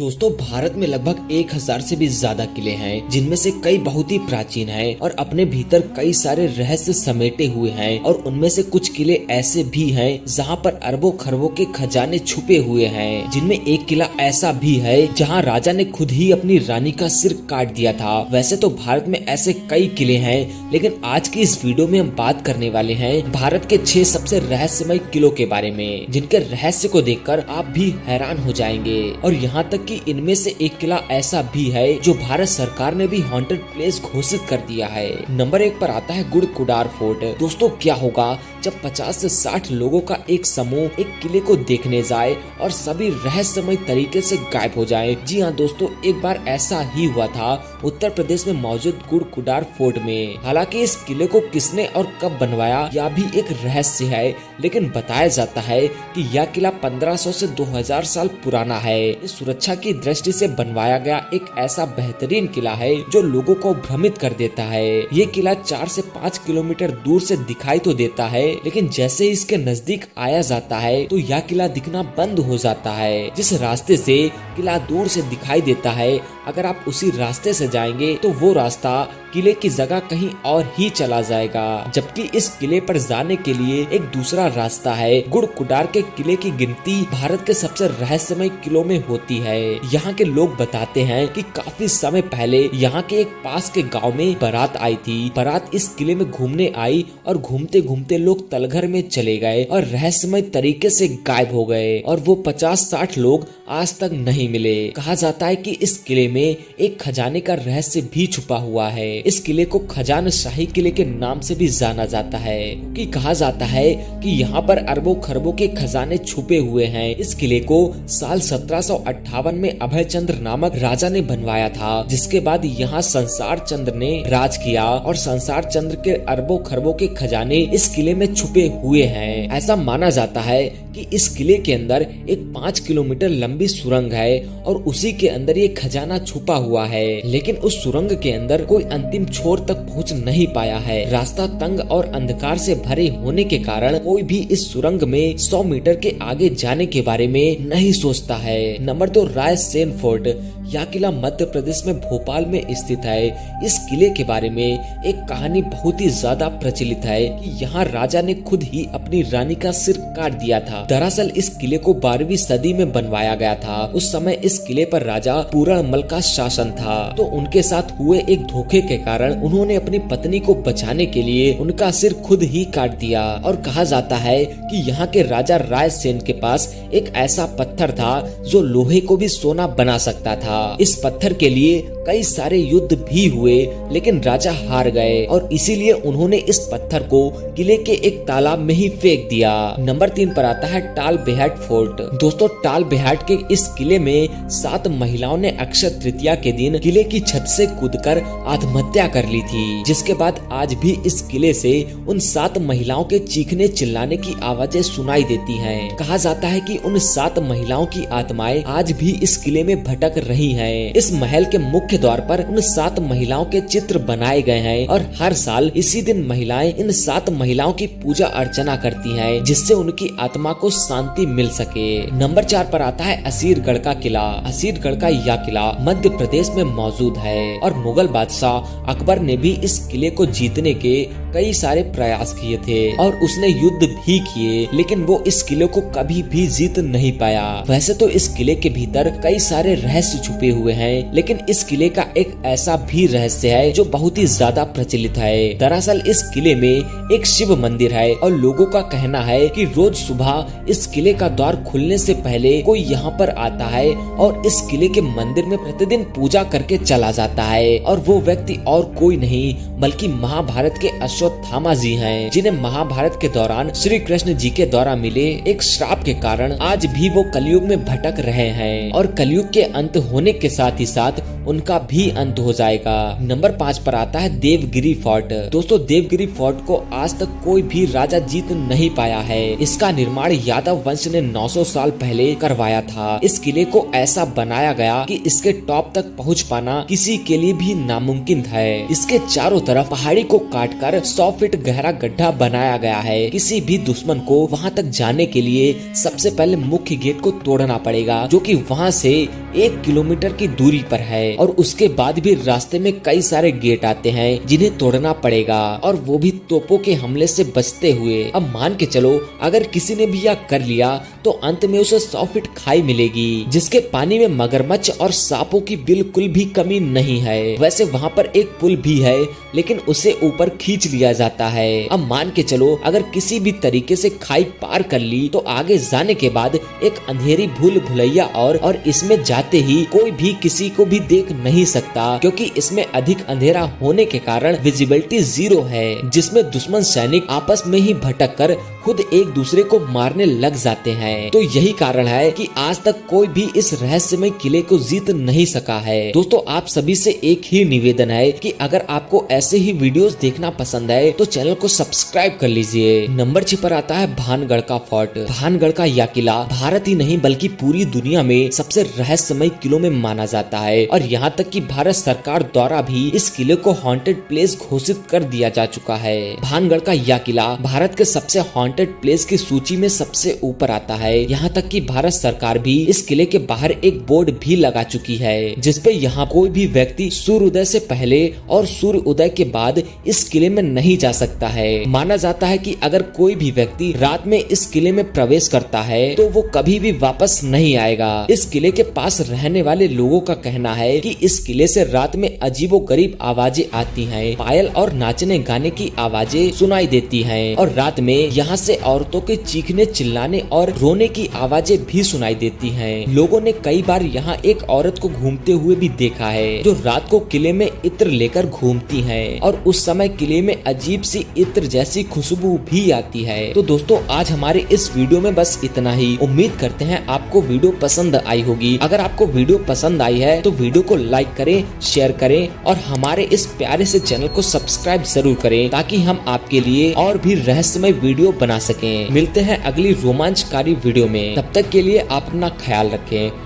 दोस्तों, भारत में लगभग 1000 से भी ज्यादा किले हैं, जिनमें से कई बहुत ही प्राचीन हैं और अपने भीतर कई सारे रहस्य समेटे हुए हैं। और उनमें से कुछ किले ऐसे भी हैं जहां पर अरबों खरबों के खजाने छुपे हुए हैं। जिनमें एक किला ऐसा भी है जहां राजा ने खुद ही अपनी रानी का सिर काट दिया था। वैसे तो भारत में ऐसे कई किले हैं, लेकिन आज की इस वीडियो में हम बात करने वाले हैं भारत के 6 सबसे रहस्यमय किलों के बारे में, जिनके रहस्य को देखकर आप भी हैरान हो जाएंगे। और यहाँ तक कि इनमें से एक किला ऐसा भी है जो भारत सरकार ने भी हॉन्टेड प्लेस घोषित कर दिया है। नंबर 1 पर आता है गुड़कुडार फोर्ट। दोस्तों, क्या होगा जब 50 से 60 लोगों का एक समूह एक किले को देखने जाए और सभी रहस्यमय तरीके से गायब हो जाए। जी हाँ दोस्तों, एक बार ऐसा ही हुआ था उत्तर प्रदेश में मौजूद गुड़कुडार फोर्ट में। हालांकि इस किले को किसने और कब बनवाया यह भी एक रहस्य है, लेकिन बताया जाता है कि यह किला 1500 से 2000 साल पुराना है। इस सुरक्षा की दृष्टि से बनवाया गया एक ऐसा बेहतरीन किला है जो लोगों को भ्रमित कर देता है। ये किला 4 से 5 किलोमीटर दूर से दिखाई तो देता है, लेकिन जैसे इसके नजदीक आया जाता है तो यह किला दिखना बंद हो जाता है। जिस रास्ते से किला दूर से दिखाई देता है, अगर आप उसी रास्ते से जाएंगे तो वो रास्ता किले की जगह कहीं और ही चला जाएगा। जबकि इस किले पर जाने के लिए एक दूसरा रास्ता है। गुड़कुडार के किले की गिनती भारत के सबसे रहस्यमय किलों में होती है। यहाँ के लोग बताते हैं कि काफी समय पहले यहाँ के एक पास के गांव में बारात आई थी। बारात इस किले में घूमने आई और घूमते घूमते लोग तलघर में चले गए और रहस्यमय तरीके से गायब हो गए। और वो 50-60 लोग आज तक नहीं मिले। कहा जाता है कि इस किले में एक खजाने का रहस्य भी छुपा हुआ है। इस किले को खजान शाही किले के नाम से भी जाना जाता है, कि कहा जाता है कि यहाँ पर अरबों खरबों के खजाने छुपे हुए हैं। इस किले को साल 1758 में अभय चंद्र नामक राजा ने बनवाया था, जिसके बाद यहाँ संसार चंद्र ने राज किया और संसार चंद्र के अरबों खरबों के खजाने इस किले में छुपे हुए हैं। ऐसा माना जाता है कि इस किले के अंदर एक 5 किलोमीटर लंबी सुरंग है और उसी के अंदर ये खजाना छुपा हुआ है। लेकिन उस सुरंग के अंदर कोई अंतिम छोर तक पहुंच नहीं पाया है। रास्ता तंग और अंधकार से भरे होने के कारण कोई भी इस सुरंग में 100 मीटर के आगे जाने के बारे में नहीं सोचता है। Number 2, Raisen fort. यह किला मध्य प्रदेश में भोपाल में स्थित है। इस किले के बारे में एक कहानी बहुत ही ज्यादा प्रचलित है कि यहाँ राजा ने खुद ही अपनी रानी का सिर काट दिया था। दरअसल इस किले को 12वीं सदी में बनवाया गया था। उस समय इस किले पर राजा पूरणमल का शासन था, तो उनके साथ हुए एक धोखे के कारण उन्होंने अपनी पत्नी को बचाने के लिए उनका सिर खुद ही काट दिया। और कहा जाता है कि यहाँ के राजा रायसेन के पास एक ऐसा पत्थर था जो लोहे को भी सोना बना सकता था। इस पत्थर के लिए कई सारे युद्ध भी हुए, लेकिन राजा हार गए और इसीलिए उन्होंने इस पत्थर को किले के एक तालाब में ही फेंक दिया। नंबर 3 पर आता है टाल बेहाट फोर्ट। दोस्तों, टाल बेहाट के इस किले में 7 महिलाओं ने अक्षय तृतीया के दिन किले की छत से कूदकर आत्महत्या कर ली थी, जिसके बाद आज भी इस किले से उन 7 महिलाओं के चीखने चिल्लाने की आवाजें सुनाई देती हैं। कहा जाता है कि उन 7 महिलाओं की आत्माएं आज भी इस किले में भटक रही हैं। इस महल के मुख्य द्वार पर उन 7 महिलाओं के चित्र बनाए गए हैं और हर साल इसी दिन महिलाएं इन 7 महिलाओं की पूजा अर्चना करती हैं, जिससे उनकी आत्मा को शांति मिल सके। नंबर 4 पर आता है असीरगढ़ का किला। असीरगढ़ का यह किला मध्य प्रदेश में मौजूद है और मुगल बादशाह अकबर ने भी इस किले को जीतने के कई सारे प्रयास किए थे और उसने युद्ध भी किए, लेकिन वो इस किले को कभी भी जीत नहीं पाया। वैसे तो इस किले के भीतर कई सारे रहस्य छुपे हुए हैं, लेकिन इस किले का एक ऐसा भी रहस्य है जो बहुत ही ज्यादा प्रचलित है। दरअसल इस किले में एक शिव मंदिर है और लोगों का कहना है कि रोज सुबह इस किले का द्वार खुलने से पहले कोई यहाँ पर आता है और इस किले के मंदिर में प्रतिदिन पूजा करके चला जाता है। और वो व्यक्ति और कोई नहीं बल्कि महाभारत के अश्वत्थामा जी हैं, जिन्हें महाभारत के दौरान श्री कृष्ण जी के द्वारा मिले एक श्राप के कारण आज भी वो कलयुग में भटक रहे हैं। और कलयुग के अंत होने के साथ ही साथ उनका भी अंत हो जाएगा। नंबर 5 पर आता है देवगिरी फोर्ट। दोस्तों देवगिरी फोर्ट को आज तक कोई भी राजा जीत नहीं पाया है। इसका निर्माण यादव वंश ने 900 साल पहले करवाया था। इस किले को ऐसा बनाया गया कि इसके टॉप तक पहुंच पाना किसी के लिए भी नामुमकिन है। इसके चारों तरफ पहाड़ी को काटकर 100 फीट गहरा गड्ढा बनाया गया है। किसी भी दुश्मन को वहां तक जाने के लिए सबसे पहले मुख्य गेट को तोड़ना पड़ेगा, जो कि वहां से 1 किलोमीटर की दूरी पर है। और उसके बाद भी रास्ते में कई सारे गेट आते हैं जिन्हें तोड़ना पड़ेगा, और वो भी तोपों के हमले से बचते हुए। अब मान के चलो अगर किसी ने भी यह कर लिया तो अंत में उसे 100 फीट खाई मिलेगी, जिसके पानी में मगरमच्छ और सांपों की बिल्कुल भी कमी नहीं है। वैसे वहाँ पर एक पुल भी है, लेकिन उसे ऊपर खींच लिया जाता है। अब मान के चलो अगर किसी भी तरीके से खाई पार कर ली तो आगे जाने के बाद एक अंधेरी भूल भुलैया और इसमें जाते ही कोई भी किसी को भी देख नहीं सकता, क्योंकि इसमें अधिक अंधेरा होने के कारण विजिबिलिटी 0 है, जिसमें दुश्मन सैनिक आपस में ही भटक कर खुद एक दूसरे को मारने लग जाते हैं। तो यही कारण है कि आज तक कोई भी इस रहस्यमय किले को जीत नहीं सका है। दोस्तों आप सभी से एक ही निवेदन है कि अगर आपको ऐसे ही वीडियोस देखना पसंद है तो चैनल को सब्सक्राइब कर लीजिए। नंबर 6 पर आता है भानगढ़ का फोर्ट। भानगढ़ का यह किला भारत ही नहीं बल्कि पूरी दुनिया में सबसे रहस्यमय किलों में माना जाता है, और यहाँ तक कि भारत सरकार द्वारा भी इस किले को हॉन्टेड प्लेस घोषित कर दिया जा चुका है। भानगढ़ का यह किला भारत के सबसे हॉन्टेड प्लेस की सूची में सबसे ऊपर आता है। यहाँ तक कि भारत सरकार भी इस किले के बाहर एक बोर्ड भी लगा चुकी है, जिसपे यहाँ कोई भी व्यक्ति सूर्योदय से पहले और सूर्य उदय के बाद इस किले में नहीं जा सकता है। माना जाता है कि अगर कोई भी व्यक्ति रात में इस किले में प्रवेश करता है तो वो कभी भी वापस नहीं आएगा। इस किले के पास रहने वाले लोगों का कहना है कि इस किले से रात में अजीबोगरीब आवाजें आती हैं, पायल और नाचने गाने की आवाजें सुनाई देती हैं, और रात में यहाँ से औरतों के चीखने चिल्लाने और रोने की आवाजें भी सुनाई देती हैं। लोगों ने कई बार यहाँ एक औरत को घूमते हुए भी देखा है, जो रात को किले में इत्र लेकर घूमती हैं, और उस समय किले में अजीब सी इत्र जैसी खुशबू भी आती है। तो दोस्तों आज हमारे इस वीडियो में बस इतना ही। उम्मीद करते हैं आपको वीडियो पसंद आई होगी। अगर आपको वीडियो पसंद आई है तो वीडियो को लाइक करें, शेयर करें, और हमारे इस प्यारे से चैनल को सब्सक्राइब जरूर करें, ताकि हम आपके लिए और भी रहस्यमय वीडियो बना सकें। मिलते हैं अगली रोमांचकारी वीडियो में, तब तक के लिए आप अपना ख्याल रखें।